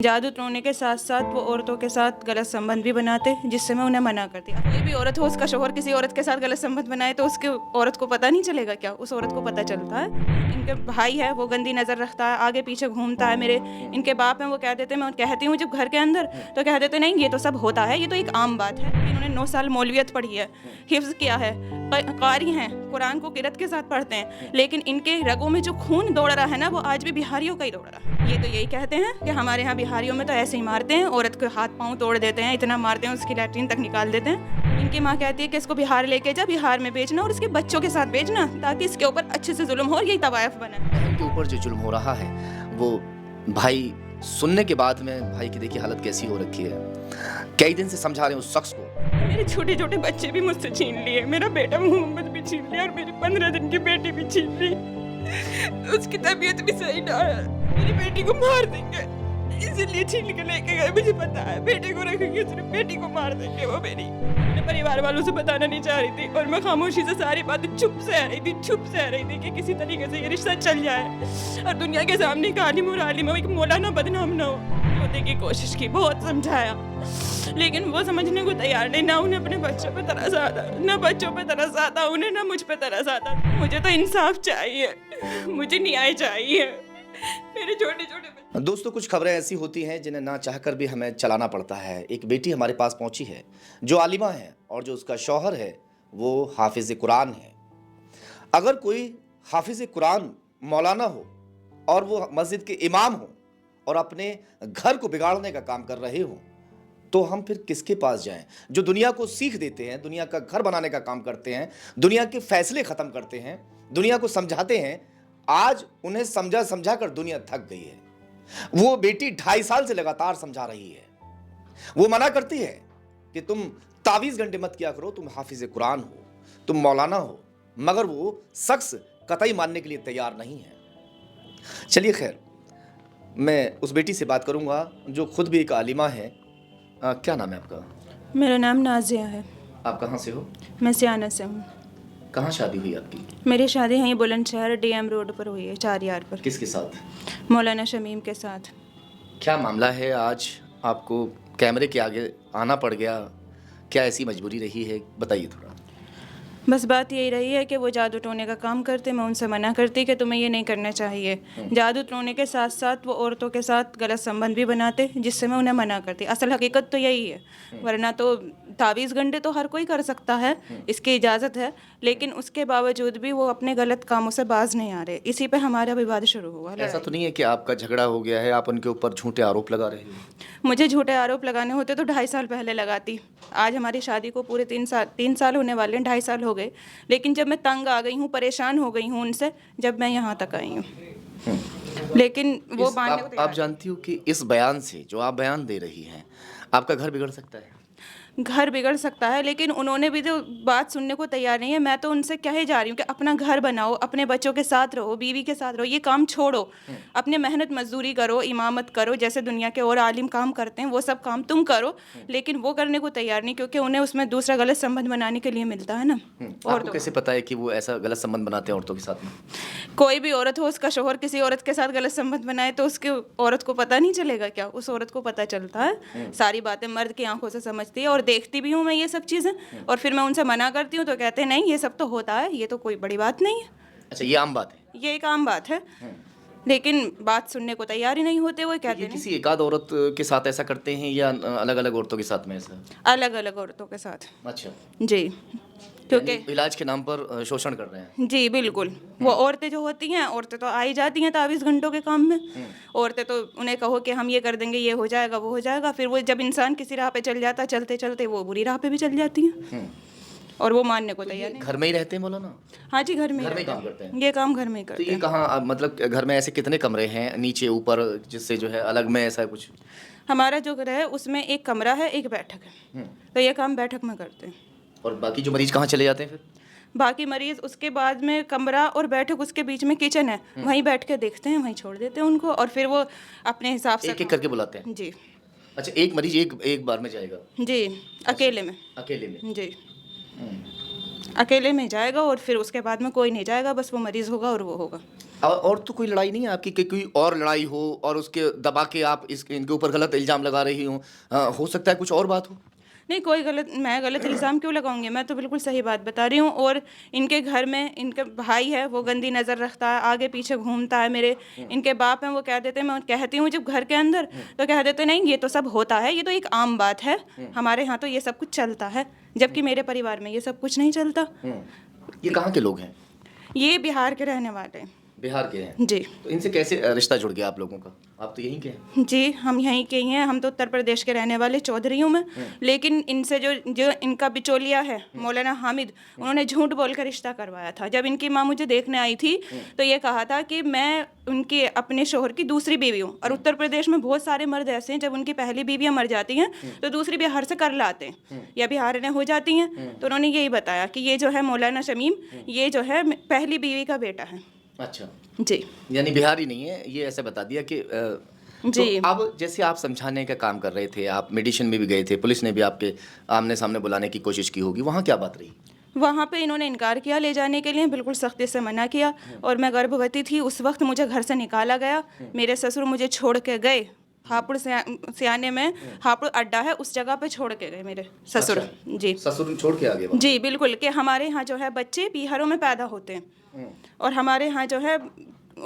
जादू टोने के साथ साथ वो औरतों के साथ गलत संबंध भी बनाते, जिससे मैं उन्हें मना करती। कोई भी औरत हो, उसका शौहर किसी औरत के साथ गलत संबंध बनाए तो उसके औरत को पता नहीं चलेगा क्या? उस औरत को पता चलता है। इनके भाई है, वो गंदी नज़र रखता है, आगे पीछे घूमता है। मेरे इनके बाप हैं, वो कह देते हैं, मैं कहती हूँ जब घर के अंदर तो कह देते नहीं, ये तो सब होता है, ये तो एक आम बात है। इन्होंने 9 साल मौलवियत पढ़ी है, हिफ्ज़ किया है, कारी हैं, कुरान को किरत के साथ पढ़ते हैं, लेकिन इनके रगों में जो खून दौड़ रहा है ना, वो आज भी बिहारियों का ही दौड़ रहा है। ये तो यही कहते हैं कि हमारे यहाँ बिहारियों में तो ऐसे ही मारते हैं, औरत के हाथ पाँव तोड़ देते हैं, इतना मारते हैं उसकी लैट्रिन तक निकाल देते हैं। इनकी माँ कहती है कि इसको बिहार लेके जा, बिहार में बेचना और इसके बच्चों के साथ बेचना, ताकि इसके ऊपर अच्छे से जुल्म हो और यही तवायफ बने। बहन के ऊपर जो जुल्म हो रहा है वो भाई सुनने के बाद में भाई की देखिए हालत कैसी हो रखी है। कई दिन से समझा रहे हैं उस शख्स को। मेरे छोटे छोटे बच्चे भी मुझसे छीन लिए, मेरा बेटा मोहम्मद भी छीन लिया और मेरी 15 दिन की बेटी भी छीन ली। उसकी तबीयत भी सही ना है, मेरी बेटी को मार देंगे इसीलिए छीन के लेके गए। मुझे पता है बेटे को रखेंगे सिर्फ बेटी को मार देंगे। वो मेरी अपने परिवार वालों से बताना नहीं चाह रही थी और मैं खामोशी से सारी बातें चुप से आ रही थी, चुप से आ रही थी कि किसी तरीके से ये रिश्ता चल जाए और दुनिया के सामने एक आलिम और आलिमा एक मौलाना बदनाम ना हो। होने की कोशिश की, बहुत समझाया, लेकिन वो समझने को तैयार नहीं। ना उन्हें अपने बच्चों पे तरस आता, ना बच्चों पे तरस आता उन्हें, ना मुझ पे तरस आता। मुझे तो इंसाफ चाहिए, मुझे न्याय चाहिए। मेरे छोटे छोटे दोस्तों कुछ खबरें ऐसी होती हैं जिन्हें ना चाहकर भी हमें चलाना पड़ता है। एक बेटी हमारे पास पहुंची है जो आलिमा है और जो उसका शौहर है वो हाफिज कुरान है। अगर कोई हाफिज कुरान मौलाना हो और वो मस्जिद के इमाम हो और अपने घर को बिगाड़ने का काम कर रहे हो तो हम फिर किसके पास जाएं? जो दुनिया को सीख देते हैं, दुनिया का घर बनाने का काम करते हैं, दुनिया के फैसले खत्म करते हैं, दुनिया को समझाते हैं। आज उन्हें समझा समझा कर दुनिया थक गई है। वो बेटी 2.5 साल से लगातार समझा रही है। वो मना करती है कि तुम तावीज घंटे मत किया करो, तुम हाफिज कुरान हो, तुम मौलाना हो, मगर वो शख्स कतई मानने के लिए तैयार नहीं है। चलिए खैर, मैं उस बेटी से बात करूंगा जो खुद भी एक आलिमा है। क्या नाम है आपका? मेरा नाम नाजिया है। आप कहाँ से हो? मैं सियाना से हूँ। कहाँ शादी हुई आपकी? मेरी शादी यहीं बुलंदशहर DM रोड पर हुई है, 4 यार पर। किसके साथ? मौलाना शमीम के साथ। क्या मामला है, आज आपको कैमरे के आगे आना पड़ गया? क्या ऐसी मजबूरी रही है, बताइए थोड़ा। बस बात यही रही है कि वो जादू टोने का काम करते, मैं उनसे मना करती कि तुम्हें ये नहीं करना चाहिए। जादू टोने के साथ साथ वो औरतों के साथ गलत संबंध भी बनाते, जिससे मैं उन्हें मना करती। असल हकीकत तो यही है, वरना तो तावीज़ गंडे तो हर कोई कर सकता है, इसकी इजाज़त है, लेकिन उसके बावजूद भी वो अपने गलत कामों से बाज नहीं आ रहे। इसी पे हमारा विवाद शुरू हुआ। ऐसा तो नहीं है कि आपका झगड़ा हो गया है, आप उनके ऊपर झूठे आरोप लगा रहे हो? मुझे झूठे आरोप लगाने होते तो 2.5 साल पहले लगाती। आज हमारी शादी को पूरे 3 साल होने वाले हैं, 2.5 साल हो गए। लेकिन जब मैं तंग आ गई हूँ, परेशान हो गई हूँ उनसे, जब मैं यहाँ तक आई हूँ, लेकिन वो मानने को तैयार आप जानती हो कि इस बयान से, जो आप बयान दे रही हैं, आपका घर बिगड़ सकता है। घर बिगड़ सकता है, लेकिन उन्होंने भी तो बात सुनने को तैयार नहीं है। मैं तो उनसे कहे जा रही हूँ कि अपना घर बनाओ, अपने बच्चों के साथ रहो, बीवी के साथ रहो, ये काम छोड़ो, अपने मेहनत मजदूरी करो, इमामत करो, जैसे दुनिया के और आलिम काम करते हैं वो सब काम तुम करो। लेकिन वो करने को तैयार नहीं, क्योंकि उन्हें उसमें दूसरा गलत संबंध बनाने के लिए मिलता है ना। और आपको कैसे पता है कि वो ऐसा गलत संबंध बनाते हैं औरतों के साथ में? कोई भी औरत हो, उसका शौहर किसी औरत के साथ गलत संबंध बनाए तो उसके औरत को पता नहीं चलेगा क्या? उस औरत को पता चलता है। सारी बातें मर्द की आंखों से समझती है और देखती भी हूँ मैं ये सब चीज़ें, और फिर मैं उनसे मना करती हूँ तो कहते हैं नहीं ये सब तो होता है, ये तो कोई बड़ी बात नहीं है। अच्छा, ये आम बात है? ये एक आम बात है, लेकिन बात सुनने को तैयार ही नहीं होते। वो कहते ये हैं किसी एकाध औरत के साथ ऐसा करते हैं या अलग अलग औरतों के साथ में ऐसा? अलग अलग औरतों के साथ। अच्छा, जी, क्योंकि इलाज के नाम पर शोषण कर रहे हैं। जी बिल्कुल। वो औरतें जो होती हैं, औरतें तो आ ही जाती हैं तावीज़ घंटों के काम में। औरतें तो उन्हें कहो कि हम ये कर देंगे, ये हो जाएगा, वो हो जाएगा, फिर वो जब इंसान किसी राह पे चल जाता, चलते चलते वो बुरी राह पे भी चल जाती हैं और वो मानने को तैयार नहीं। घर में ही रहते हैं मौलाना? हाँ जी, घर में घर में काम करते हैं? ये काम घर में ही तो करते ये हैं। कहाँ, मतलब घर में ऐसे कितने कमरे हैं, नीचे ऊपर, जिससे जो है अलग में ऐसा कुछ? हमारा जो घर है उसमें एक कमरा है, एक बैठक है, तो ये काम बैठक में करते हैं। और बाकी जो मरीज कहाँ चले जाते हैं फिर? बाकी मरीज उसके बाद में कमरा और बैठक, उसके बीच में किचन है, वहीं बैठ के देखते हैं, वहीं छोड़ देते हैं उनको, और फिर वो अपने हिसाब से एक एक करके बुलाते हैं? जी अच्छा, एक मरीज एक बार में जाएगा? जी, अकेले में। अकेले में? जी, अकेले में जाएगा और फिर उसके बाद में कोई नहीं जाएगा, बस वो मरीज़ होगा और वो होगा। और तो कोई लड़ाई नहीं है आपकी कि कोई और लड़ाई हो और उसके दबा के आप इनके ऊपर गलत इल्ज़ाम लगा रही हो? हो सकता है कुछ और बात हो? नहीं, कोई मैं गलत इल्ज़ाम क्यों लगाऊँगी? मैं तो बिल्कुल सही बात बता रही हूँ। और इनके घर में इनका भाई है, वो गंदी नज़र रखता है, आगे पीछे घूमता है मेरे। इनके बाप हैं, वो कह देते हैं, मैं कहती हूँ जब घर के अंदर, तो कह देते हैं नहीं ये तो सब होता है, ये तो एक आम बात है, हमारे यहाँ तो ये सब कुछ चलता है। जबकि मेरे परिवार में ये सब कुछ नहीं चलता। ये कहाँ के लोग हैं? ये बिहार के रहने वाले हैं। बिहार के हैं? जी। तो इनसे कैसे रिश्ता जुड़ गया आप लोगों का? आप तो यहीं के हैं? जी, हम यहीं के ही हैं। हम तो उत्तर प्रदेश के रहने वाले चौधरी हूँ मैं। लेकिन इनसे जो जो इनका बिचौलिया है मौलाना हामिद, उन्होंने झूठ बोलकर रिश्ता करवाया था। जब इनकी माँ मुझे देखने आई थी तो ये कहा था कि मैं उनके अपने शौहर की दूसरी बीवी हूँ। और उत्तर प्रदेश में बहुत सारे मर्द ऐसे हैं, जब उनकी पहली बीवियाँ मर जाती हैं तो दूसरी बिहार से कर लाते हैं या बिहार में हो जाती हैं। तो उन्होंने यही बताया कि ये जो है मौलाना शमीम, ये जो है पहली बीवी का बेटा है। अच्छा, जी। यानी बिहारी नहीं है, ये ऐसे बता दिया कि जी। तो अब जैसे आप समझाने का काम कर रहे थे, आप मेडिसिन में भी गए थे, पुलिस ने भी आपके आमने-सामने बुलाने की कोशिश की होगी, वहाँ क्या बात रही? वहाँ पे इन्होंने इनकार किया ले जाने के लिए, बिल्कुल सख्ती से मना किया। और मैं गर्भवती थी, उस वक्त मुझे घर से निकाला गया। मेरे ससुर मुझे छोड़ के गए हापुड़ सियाने में, हापुड़ अड्डा है, उस जगह पे छोड़ के गए मेरे ससुर। अच्छा, जी। ससुर छोड़ के आ गए वहाँ? जी बिल्कुल, कि हमारे यहाँ जो है बच्चे पीहरों में पैदा होते हैं और हमारे यहाँ जो है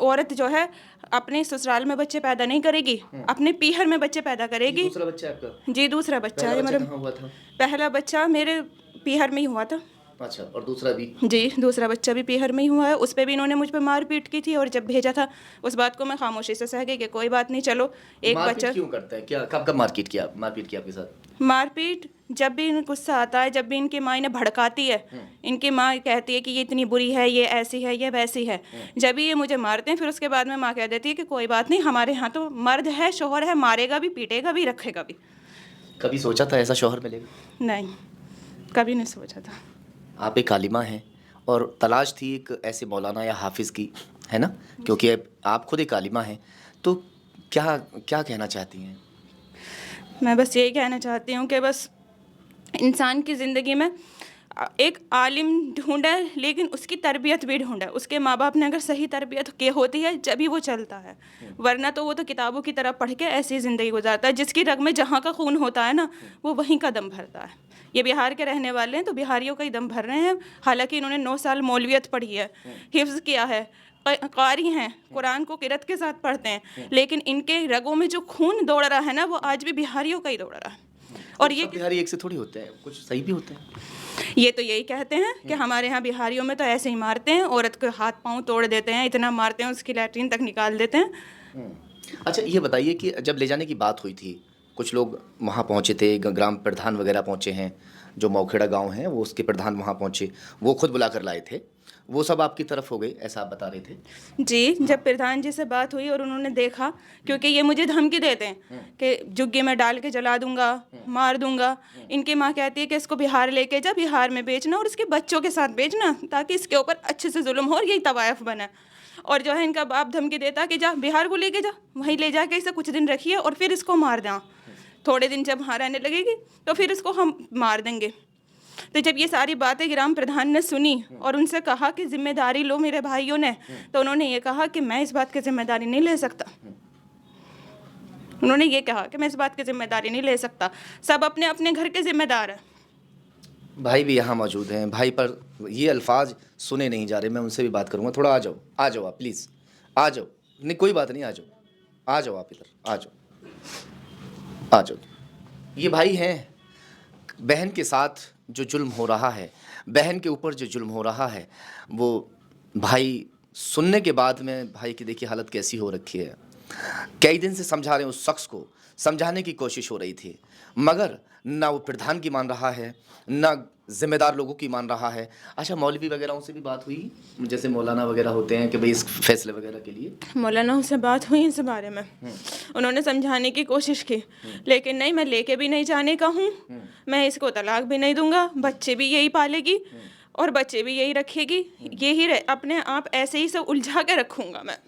औरत जो है अपने ससुराल में बच्चे पैदा नहीं करेगी, अपने पीहर में बच्चे पैदा करेगी। दूसरा बच्चा है आपका? जी दूसरा बच्चा है पहला मेरा। बच्चा कहाँ हुआ था? पहला बच्चा मेरे पीहर में ही हुआ था। अच्छा, और दूसरा भी? जी, दूसरा बच्चा भी पीहर में ही हुआ है। उस पे भी इन्होंने मुझ पे मारपीट की थी और जब भेजा था उस बात को मैं खामोशी से सह गई कि कोई बात नहीं, चलो एक मारपीट बच्चा। क्यों करता है? क्या कब कब मारपीट किया आपके साथ? मारपीट जब भी इन्हें गुस्सा आता है, जब भी इनकी माँ इन्हें भड़काती है, इनकी माँ कहती है कि ये इतनी बुरी है, ये ऐसी है, ये वैसी है, जब भी ये मुझे मारते हैं फिर उसके बाद में माँ कह देती है कि कोई बात नहीं, हमारे यहाँ तो मर्द है, शौहर है, मारेगा भी, पीटेगा भी, रखेगा भी। कभी सोचा था ऐसा शौहर मिलेगा? नहीं, कभी नहीं सोचा था। आप एक आलिमा हैं और तलाश थी एक ऐसे मौलाना या हाफिज़ की, है ना? क्योंकि अब आप खुद एक आलिमा हैं, तो क्या क्या कहना चाहती हैं? मैं बस यही कहना चाहती हूँ कि बस इंसान की ज़िंदगी में एक आलिम ढूंढे, लेकिन उसकी तरबियत भी ढूंढे। उसके माँ बाप ने अगर सही तरबियत की होती है जब ही वो चलता है, वरना तो वो तो किताबों की तरह पढ़ के ऐसी ज़िंदगी गुजारता है। जिसकी रग में जहाँ का खून होता है ना, वो वहीं का दम भरता है। ये बिहार के रहने वाले हैं तो बिहारियों का ही दम भर रहे हैं। हालांकि इन्होंने 9 साल मौलवियत पढ़ी है, हिफ्ज़ किया है, कारी हैं, कुरान को किरत के साथ पढ़ते हैं, लेकिन इनके रगों में जो खून दौड़ रहा है ना, वो आज भी बिहारियों का ही दौड़ रहा है। और ये सब बिहारी एक से थोड़ी होते हैं, कुछ सही भी होते हैं। ये तो यही कहते हैं कि हमारे यहाँ बिहारियों में तो ऐसे ही मारते हैं, औरत के हाथ पांव तोड़ देते हैं, इतना मारते हैं उसकी लैट्रिन तक निकाल देते हैं। अच्छा, ये बताइए कि जब ले जाने की बात हुई थी, कुछ लोग वहाँ पहुँचे थे, ग्राम प्रधान वगैरह पहुँचे हैं, जो मौखेड़ा गांव है वो उसके प्रधान वहाँ पहुँचे, वो खुद बुला कर लाए थे, वो सब आपकी तरफ हो गए ऐसा आप बता रहे थे? जी, जब प्रधान जी से बात हुई और उन्होंने देखा, क्योंकि ये मुझे धमकी देते हैं कि जुग्गे में डाल के जला दूंगा, मार दूंगा। इनकी माँ कहती है कि इसको बिहार लेके जा, बिहार में बेचना और इसके बच्चों के साथ बेचना, ताकि इसके ऊपर अच्छे से जुल्म हो और यही तवायफ बने। और जो है इनका बाप धमकी देता कि जा बिहार को लेके जा, वहीं ले जाके इसे कुछ दिन रखिए और फिर इसको मार दें। थोड़े दिन जब वहाँ रहने लगेगी तो फिर इसको हम मार देंगे। तो जब ये सारी बातें ग्राम प्रधान ने सुनी और उनसे कहा कि जिम्मेदारी लो मेरे भाइयों ने, तो उन्होंने ये कहा कि मैं इस बात की जिम्मेदारी नहीं ले सकता। उन्होंने ये कहा कि मैं इस बात की जिम्मेदारी नहीं ले सकता, सब अपने अपने घर के जिम्मेदार हैं। भाई भी यहाँ मौजूद हैं, भाई पर ये अल्फाज सुने नहीं जा रहे, मैं उनसे भी बात करूँगा। थोड़ा आ जाओ आप प्लीज़, आ जाओ। नहीं कोई बात नहीं, आ जाओ आप इधर, आ जाओ। ये भाई हैं, बहन के साथ जो जुल्म हो रहा है, बहन के ऊपर जो जुल्म हो रहा है, वो भाई सुनने के बाद में भाई की देखिए हालत कैसी हो रखी है। कई दिन से समझा रहे हैं, उस शख्स को समझाने की कोशिश हो रही थी, मगर ना वो प्रधान की मान रहा है, ना जिम्मेदार लोगों की मान रहा है। अच्छा, मौलवी वगैरह से भी बात हुई, जैसे मौलाना वगैरह होते हैं, कि भाई इस फैसले वगैरह के लिए? मौलाना से बात हुई इस बारे में, उन्होंने समझाने की कोशिश की, लेकिन नहीं, मैं लेके भी नहीं जाने का हूँ, मैं इसको तलाक भी नहीं दूंगा, बच्चे भी यही पालेगी और बच्चे भी यही रखेगी, यही अपने आप ऐसे ही सब उलझा के रखूँगा मैं,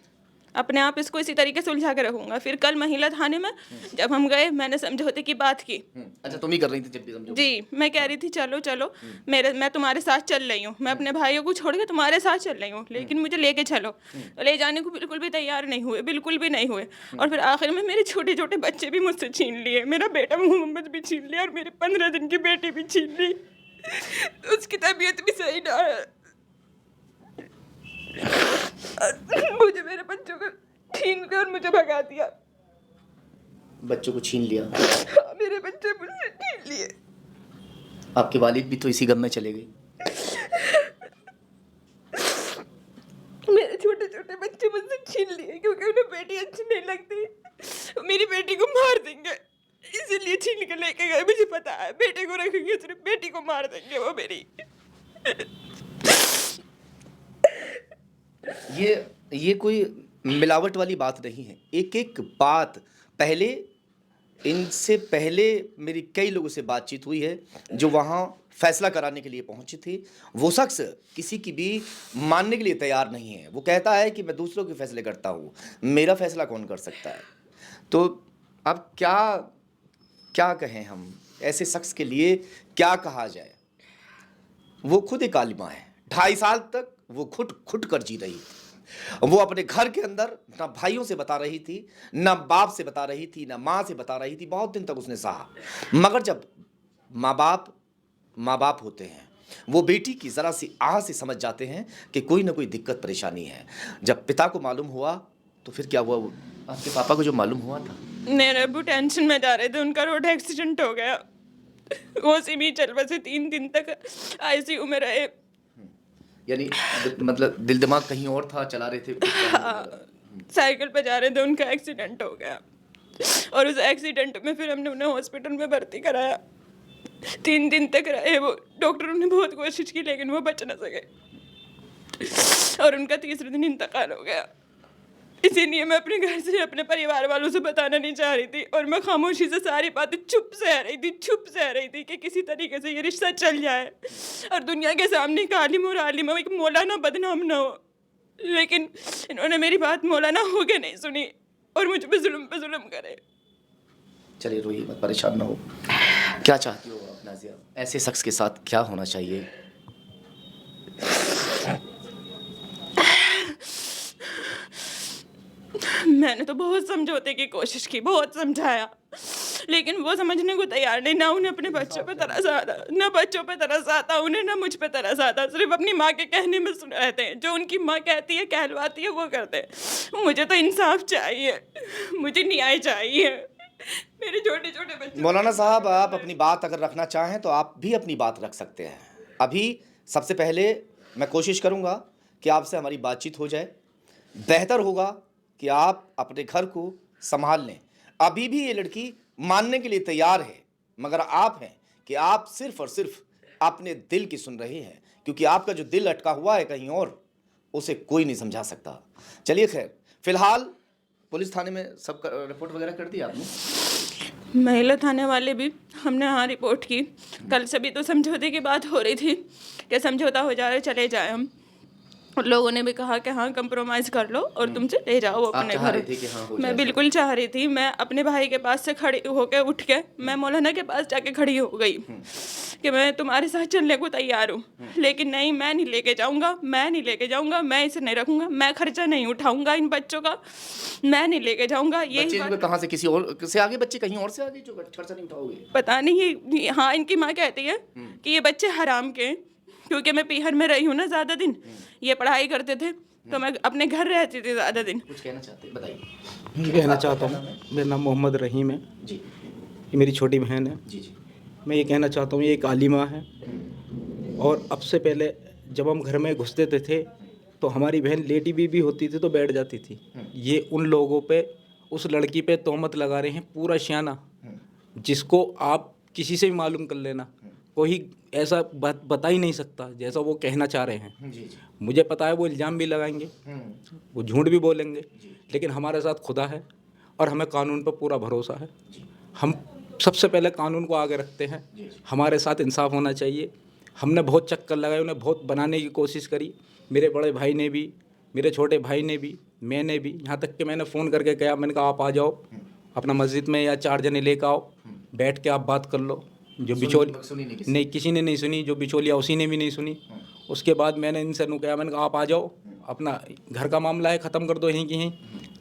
अपने आप इसको इसी तरीके से उलझा के रखूंगा। फिर कल महिला थाने में जब हम गए, मैंने समझौते की बात की। अच्छा, तुम ही कर रही थी जब भी समझो? जी, मैं कह रही थी चलो चलो, मैं तुम्हारे साथ चल रही हूँ, मैं अपने भाइयों को छोड़ के तुम्हारे साथ चल रही हूँ, लेकिन मुझे लेके चलो। तो ले जाने को बिल्कुल भी तैयार नहीं हुए, बिल्कुल भी नहीं हुए। और फिर आखिर में मेरे छोटे छोटे बच्चे भी मुझसे छीन लिए, मेरा बेटा मोहम्मद भी छीन लिया और मेरी 15 दिन की बेटी भी छीन ली। उसकी तबीयत भी सही ना है। मुझे मेरे बच्चों को छीन कर और मुझे भगा दिया। बच्चों को छीन लिया? हाँ, मेरे बच्चे मुझसे छीन लिए। आपके वालिद भी तो इसी गम में चले गए? मेरे छोटे छोटे बच्चे मुझसे छीन लिए क्योंकि उन्हें बेटी अच्छी नहीं लगती। मेरी बेटी को मार देंगे, इसीलिए छीन के लेके गए। मुझे पता है बेटे को रखेंगे सिर्फ बेटी को मार देंगे वो मेरी। ये कोई मिलावट वाली बात नहीं है। एक एक बात पहले, इनसे पहले मेरी कई लोगों से बातचीत हुई है जो वहाँ फैसला कराने के लिए पहुंचे थे। वो शख्स किसी की भी मानने के लिए तैयार नहीं है। वो कहता है कि मैं दूसरों के फैसले करता हूँ, मेरा फैसला कौन कर सकता है। तो अब क्या क्या कहें हम, ऐसे शख्स के लिए क्या कहा जाए। वो खुद एक आलिमा है, 2.5 साल तक वो खुट कर जी रही थी। वो अपने घर के अंदर ना भाइयों से बता रही थी, ना बाप से बता रही थी, ना माँ से बता रही थी। बहुत दिन तक उसने सहा, मगर जब माँ बाप होते हैं, वो बेटी की ज़रा सी आह से समझ जाते हैं कि कोई ना कोई दिक्कत परेशानी है। जब पिता को मालूम हुआ तो फिर क्या हुआ? आपके पापा को जो मालूम हुआ था? मेरे अब्बू टेंशन में जा रहे थे, उनका रोड एक्सीडेंट हो गया। वो सिमी चल बसे, 3 दिन तक आईसीयू में रहे। यानी मतलब दिल दिमाग कहीं और था, चला रहे थे? साइकिल पे जा रहे थे, उनका एक्सीडेंट हो गया और उस एक्सीडेंट में फिर हमने उन्हें हॉस्पिटल में भर्ती कराया। 3 दिन तक रहे वो। डॉक्टरों ने बहुत कोशिश की लेकिन वो बच न सके और उनका तीसरे दिन इंतकाल हो गया। इसीलिए मैं अपने घर से, अपने परिवार वालों से बताना नहीं चाह रही थी और मैं खामोशी से सारी बातें चुप सह रही थी कि किसी तरीके से ये रिश्ता चल जाए और दुनिया के सामने एक आलिम और आलिमा, एक मौलाना बदनाम ना हो। लेकिन इन्होंने मेरी बात मौलाना हो के नहीं सुनी और मुझ पे जुल्म करे। चलिए रोइए मत, परेशान ना हो। क्या चाहती हो आप नाज़िया, ऐसे शख्स के साथ क्या होना चाहिए? मैंने तो बहुत समझौते की कोशिश की, बहुत समझाया, लेकिन वो समझने को तैयार नहीं। ना उन्हें अपने बच्चों पे तरस आता, ना बच्चों पे तरस आता उन्हें, ना मुझ पे तरस आता। सिर्फ अपनी माँ के कहने में सुन रहते हैं, जो उनकी माँ कहती है, कहलवाती है, वो करते हैं। मुझे तो इंसाफ चाहिए, मुझे न्याय चाहिए। मेरे छोटे छोटे बच्चे। मौलाना साहब, आप अपनी बात अगर रखना चाहें तो आप भी अपनी बात रख सकते हैं। अभी सबसे पहले मैं कोशिश करूंगा कि आपसे हमारी बातचीत हो जाए। बेहतर होगा कि आप अपने घर को संभाल लें। अभी भी ये लड़की मानने के लिए तैयार है, मगर आप हैं कि आप सिर्फ और सिर्फ अपने दिल की सुन रहे हैं, क्योंकि आपका जो दिल अटका हुआ है कहीं और, उसे कोई नहीं समझा सकता। चलिए खैर, फिलहाल पुलिस थाने में सब रिपोर्ट वगैरह कर दी आपने? महिला थाने वाले भी हमने हाँ रिपोर्ट की। कल से भी तो समझौते की बात हो रही थी कि समझौता हो जाए, चले जाए हम। और लोगों ने भी कहा कि हाँ कंप्रोमाइज़ कर लो और तुमसे ले जाओ अपने चाह घर। रही थी कि हाँ हो जाए? मैं बिल्कुल चाह रही थी। मैं अपने भाई के पास से खड़ी होकर उठ के मैं मौलाना के पास जाके खड़ी हो गई कि मैं तुम्हारे साथ चलने को तैयार हूँ, लेकिन नहीं, मैं नहीं लेके जाऊँगा, मैं इसे नहीं रखूँगा, मैं खर्चा नहीं उठाऊँगा इन बच्चों का, मैं नहीं लेके जाऊँगा। बच्चे ये कहाँ से, किसी और से आगे बच्चे कहीं और से आगे जो खर्चा नहीं उठाओगे? पता नहीं। हाँ, इनकी माँ कहती है कि ये बच्चे हराम के हैं, क्योंकि मैं पीहर में रही हूँ ना ज़्यादा दिन। ये पढ़ाई करते थे तो मैं अपने घर रहती थी ज़्यादा दिन। कुछ कहना चाहते हैं, बताइए। ये कहना चाहता हूँ, मेरा नाम मोहम्मद रहीम है जी। ये मेरी छोटी बहन है। जी जी। मैं ये कहना चाहता हूँ, ये एक आलिमा है और अब से पहले जब हम घर में घुसते थे तो हमारी बहन लेटी भी होती थी तो बैठ जाती थी। ये उन लोगों पे, उस लड़की पे तोहमत लगा रहे हैं, पूरा शाना, जिसको आप किसी से भी मालूम कर लेना, कोई ऐसा बता ही नहीं सकता जैसा वो कहना चाह रहे हैं। जी जी। मुझे पता है वो इल्ज़ाम भी लगाएंगे, वो झूठ भी बोलेंगे, लेकिन हमारे साथ खुदा है और हमें कानून पर पूरा भरोसा है। हम सबसे पहले कानून को आगे रखते हैं। हमारे साथ इंसाफ होना चाहिए। हमने बहुत चक्कर लगाए, उन्हें बहुत बनाने की कोशिश करी, मेरे बड़े भाई ने भी, मेरे छोटे भाई ने भी, मैंने भी, यहाँ तक कि मैंने फ़ोन करके कहा, मैंने कहा आप आ जाओ अपना मस्जिद में या 4 जने लेकर आओ, बैठ के आप बात कर लो। जो बिचौली नहीं, किसी ने नहीं सुनी, जो बिचौलिया उसी ने भी नहीं सुनी। उसके बाद मैंने इनसे नु कहा, मैंने कहा आप आ जाओ, अपना घर का मामला है ख़त्म कर दो यहीं की यहीं।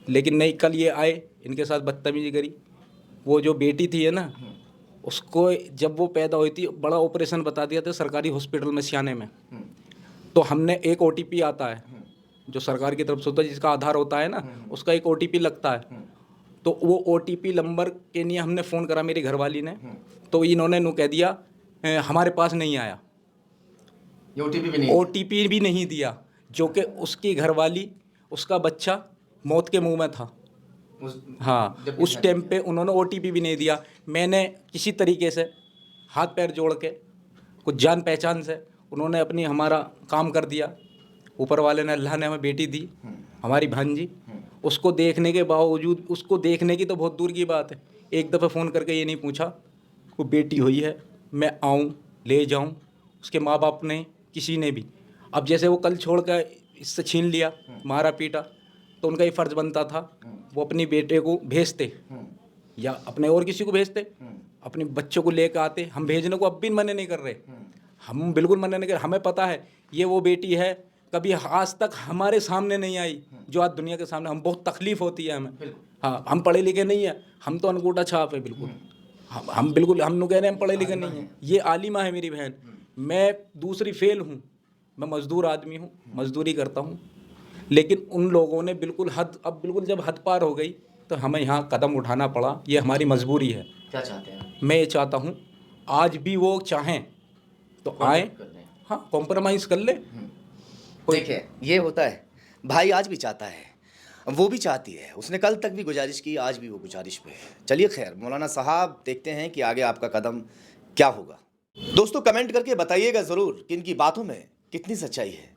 लेकिन नहीं, कल ये आए, इनके साथ बदतमीजी करी। वो जो बेटी थी है ना, उसको जब वो पैदा हुई थी बड़ा ऑपरेशन बता दिया था सरकारी हॉस्पिटल में सियाने में। तो हमने एक OTP आता है जो सरकार की तरफ से होता है, जिसका आधार होता है ना, उसका एक OTP लगता है। तो वो OTP नंबर के लिए हमने फ़ोन करा मेरी घरवाली ने, तो इन्होंने नु कह दिया हमारे पास नहीं आया, OTP भी नहीं दिया, जो कि उसकी घरवाली, उसका बच्चा मौत के मुंह में था। हाँ, उस टाइम पे उन्होंने OTP भी नहीं दिया। मैंने किसी तरीके से हाथ पैर जोड़ के, कुछ जान पहचान से उन्होंने अपनी हमारा काम कर दिया। ऊपर वाले ने, अल्लाह ने हमें बेटी दी, हमारी भांजी। उसको देखने के बावजूद, उसको देखने की तो बहुत दूर की बात है, एक दफ़ा फ़ोन करके ये नहीं पूछा वो बेटी हुई है, मैं आऊँ ले जाऊँ, उसके माँ बाप ने, किसी ने भी। अब जैसे वो कल छोड़ कर इससे छीन लिया, मारा पीटा, तो उनका ये फ़र्ज़ बनता था वो अपनी बेटे को भेजते या अपने और किसी को भेजते, अपने बच्चों को लेकर आते। हम भेजने को अब भी मना नहीं कर रहे, हम बिल्कुल मना नहीं कर रहे। हमें पता है ये वो बेटी है, कभी आज तक हमारे सामने नहीं आई जो आज दुनिया के सामने। हम बहुत तकलीफ़ होती है हमें। हाँ, हम पढ़े लिखे नहीं हैं, हम तो अनगूठा छाप है बिल्कुल। हम बिल्कुल, हम लोग कह रहे हैं हम पढ़े लिखे नहीं हैं। ये आलिमा है मेरी बहन, मैं दूसरी फेल हूँ, मैं मज़दूर आदमी हूँ, मज़दूरी करता हूँ। लेकिन उन लोगों ने बिल्कुल हद, अब बिल्कुल जब हद पार हो गई तो हमें यहाँ कदम उठाना पड़ा। ये हमारी मजबूरी है। क्या चाहते हैं? मैं ये चाहता हूँ आज भी वो चाहें तो आए, हाँ, कॉम्प्रोमाइज़ कर ले। देखिए, ये होता है, भाई आज भी चाहता है, वो भी चाहती है, उसने कल तक भी गुजारिश की, आज भी वो गुजारिश पे है। चलिए खैर, मौलाना साहब, देखते हैं कि आगे आपका कदम क्या होगा। दोस्तों, कमेंट करके बताइएगा ज़रूर कि इनकी बातों में कितनी सच्चाई है।